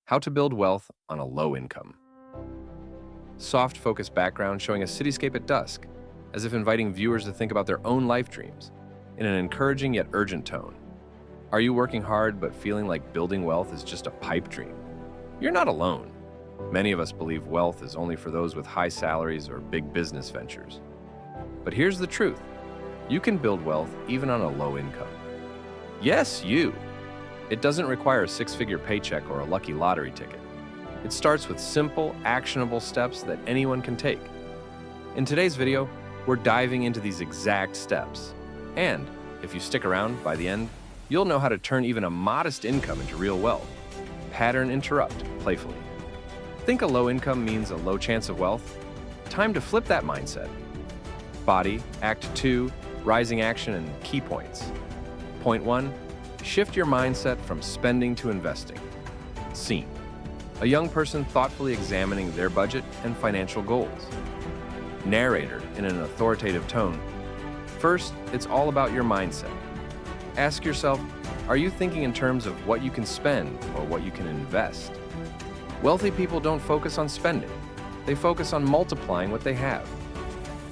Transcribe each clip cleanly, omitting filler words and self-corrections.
How to build wealth on a low income. Soft focus background showing a cityscape at dusk, as if inviting viewers to think about their own life dreams, in an encouraging yet urgent tone. Are you working hard but feeling like building wealth is just a pipe dream? You're not alone. Many of us believe wealth is only for those with high salaries or big business ventures. But here's the truth. You can build wealth even on a low income. Yes, you. It doesn't require a six-figure paycheck or a lucky lottery ticket. It starts with simple, actionable steps that anyone can take. In today's video, we're diving into these exact steps. And if you stick around, by the end, you'll know how to turn even a modest income into real wealth. Pattern interrupt playfully. Think a low income means a low chance of wealth? Time to flip that mindset. Body, Act 2, Rising Action and Key Points. Point 1. Shift your mindset from spending to investing. Scene. A young person thoughtfully examining their budget and financial goals. Narrator in an authoritative tone. First, it's all about your mindset. Ask yourself, are you thinking in terms of what you can spend or what you can invest? Wealthy people don't focus on spending. They focus on multiplying what they have.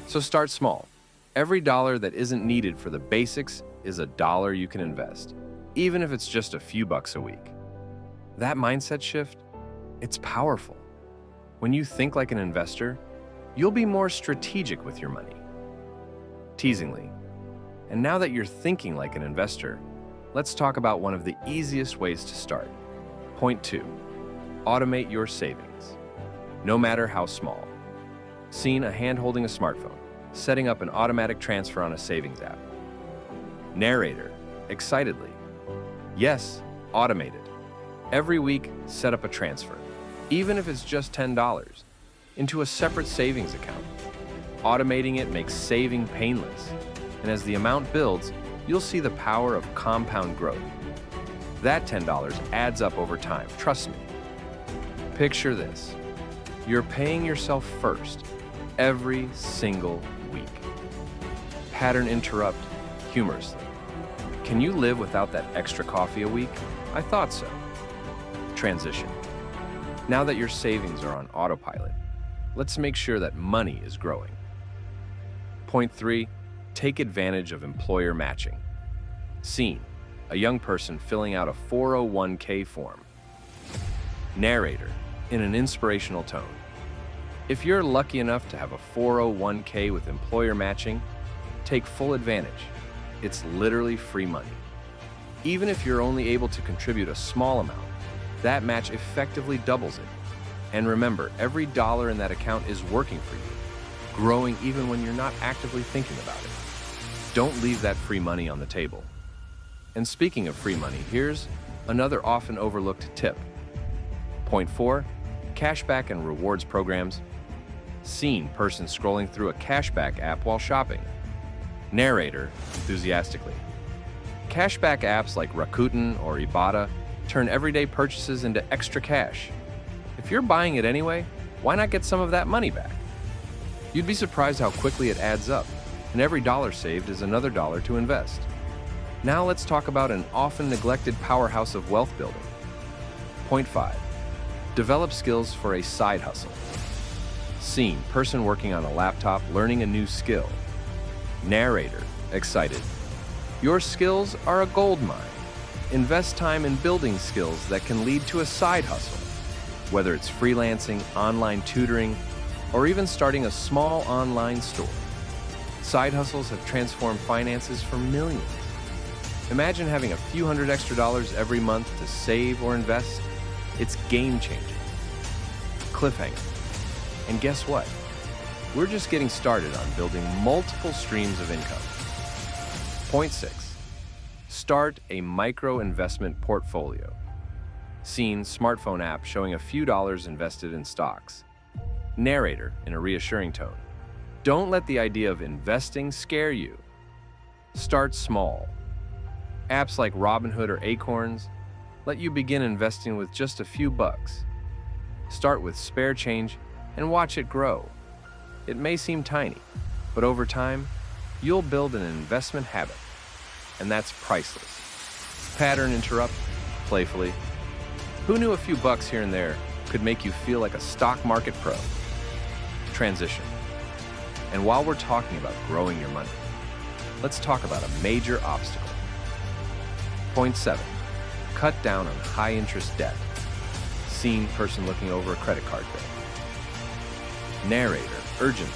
So start small. Every dollar that isn't needed for the basics is a dollar you can invest, even if it's just a few bucks a week. That mindset shift, it's powerful. When you think like an investor, you'll be more strategic with your money. Teasingly, and now that you're thinking like an investor, let's talk about one of the easiest ways to start. Point 2. Automate your savings, no matter how small. Scene, a hand holding a smartphone, setting up an automatic transfer on a savings app. Narrator, excitedly. Yes, automated. Every week, set up a transfer, even if it's just $10, into a separate savings account. Automating it makes saving painless, and as the amount builds, you'll see the power of compound growth. That $10 adds up over time, trust me. Picture this. You're paying yourself first, every single week. Pattern interrupt humorously. Can you live without that extra coffee a week? I thought so. Transition. Now that your savings are on autopilot, let's make sure that money is growing. Point 3, take advantage of employer matching. Scene, a young person filling out a 401k form. Narrator, in an inspirational tone. If you're lucky enough to have a 401k with employer matching, take full advantage. It's literally free money. Even if you're only able to contribute a small amount, that match effectively doubles it. And remember, every dollar in that account is working for you, growing even when you're not actively thinking about it. Don't leave that free money on the table. And speaking of free money, here's another often overlooked tip. Point 4, cashback and rewards programs. Scene, person scrolling through a cashback app while shopping. Narrator, enthusiastically. Cashback apps like Rakuten or Ibotta turn everyday purchases into extra cash. If you're buying it anyway, why not get some of that money back? You'd be surprised how quickly it adds up, and every dollar saved is another dollar to invest. Now let's talk about an often neglected powerhouse of wealth building. Point 5. Develop skills for a side hustle. Scene, person working on a laptop learning a new skill. Narrator, excited. Your skills are a gold mine. Invest time in building skills that can lead to a side hustle. Whether it's freelancing, online tutoring, or even starting a small online store. Side hustles have transformed finances for millions. Imagine having a few hundred extra dollars every month to save or invest. It's game-changing. Cliffhanger. And guess what? We're just getting started on building multiple streams of income. Point 6. Start a micro-investment portfolio. Scene, smartphone app showing a few dollars invested in stocks. Narrator, in a reassuring tone. Don't let the idea of investing scare you. Start small. Apps like Robinhood or Acorns let you begin investing with just a few bucks. Start with spare change and watch it grow. It may seem tiny, but over time, you'll build an investment habit, and that's priceless. Pattern interrupt playfully. Who knew a few bucks here and there could make you feel like a stock market pro? Transition. And while we're talking about growing your money, let's talk about a major obstacle. Point 7. Cut down on high-interest debt. Seen person looking over a credit card bill. Narrator, urgently.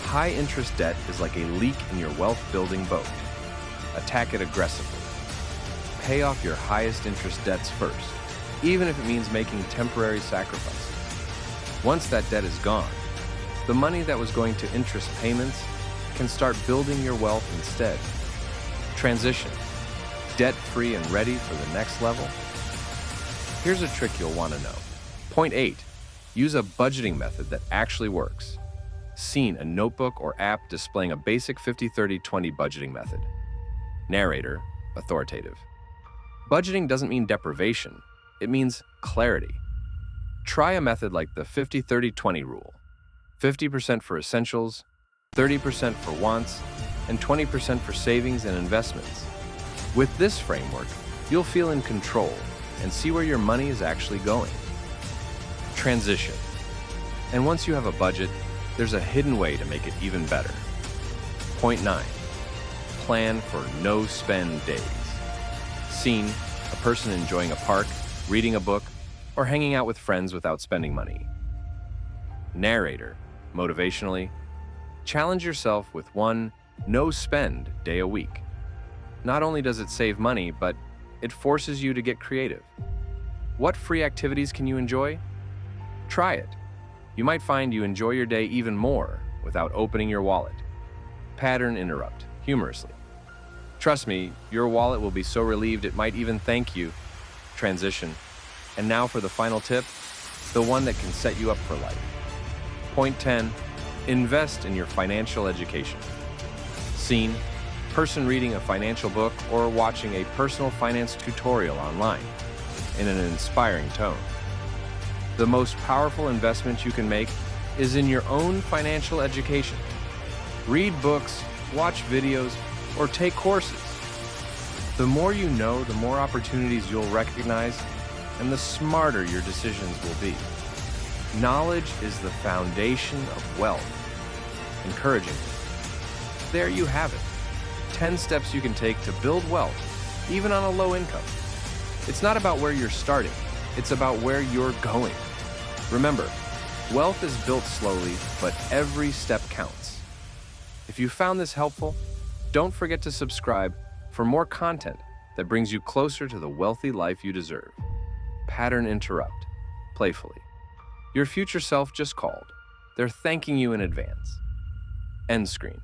High-interest debt is like a leak in your wealth-building boat. Attack it aggressively. Pay off your highest-interest debts first, even if it means making temporary sacrifices. Once that debt is gone, the money that was going to interest payments can start building your wealth instead. Transition. Debt-free and ready for the next level? Here's a trick you'll want to know. Point 8. Use a budgeting method that actually works. Seen a notebook or app displaying a basic 50-30-20 budgeting method. Narrator, authoritative. Budgeting doesn't mean deprivation. It means clarity. Try a method like the 50-30-20 rule. 50% for essentials, 30% for wants, and 20% for savings and investments. With this framework, you'll feel in control and see where your money is actually going. Transition. And once you have a budget, there's a hidden way to make it even better. Point 9. Plan for no-spend days. Seen a person enjoying a park, reading a book, or hanging out with friends without spending money. Narrator, motivationally, challenge yourself with one no-spend day a week. Not only does it save money, but it forces you to get creative. What free activities can you enjoy? Try it. You might find you enjoy your day even more without opening your wallet. Pattern interrupt, humorously. Trust me, your wallet will be so relieved it might even thank you. Transition. And now for the final tip, the one that can set you up for life. Point 10. Invest in your financial education. Seen, person reading a financial book or watching a personal finance tutorial online in an inspiring tone. The most powerful investment you can make is in your own financial education. Read books, watch videos, or take courses. The more you know, the more opportunities you'll recognize, and the smarter your decisions will be. Knowledge is the foundation of wealth. Encouraging. There you have it. 10 steps you can take to build wealth, even on a low income. It's not about where you're starting, it's about where you're going. Remember, wealth is built slowly, but every step counts. If you found this helpful, don't forget to subscribe for more content that brings you closer to the wealthy life you deserve. Pattern interrupt, playfully. Your future self just called. They're thanking you in advance. End screen.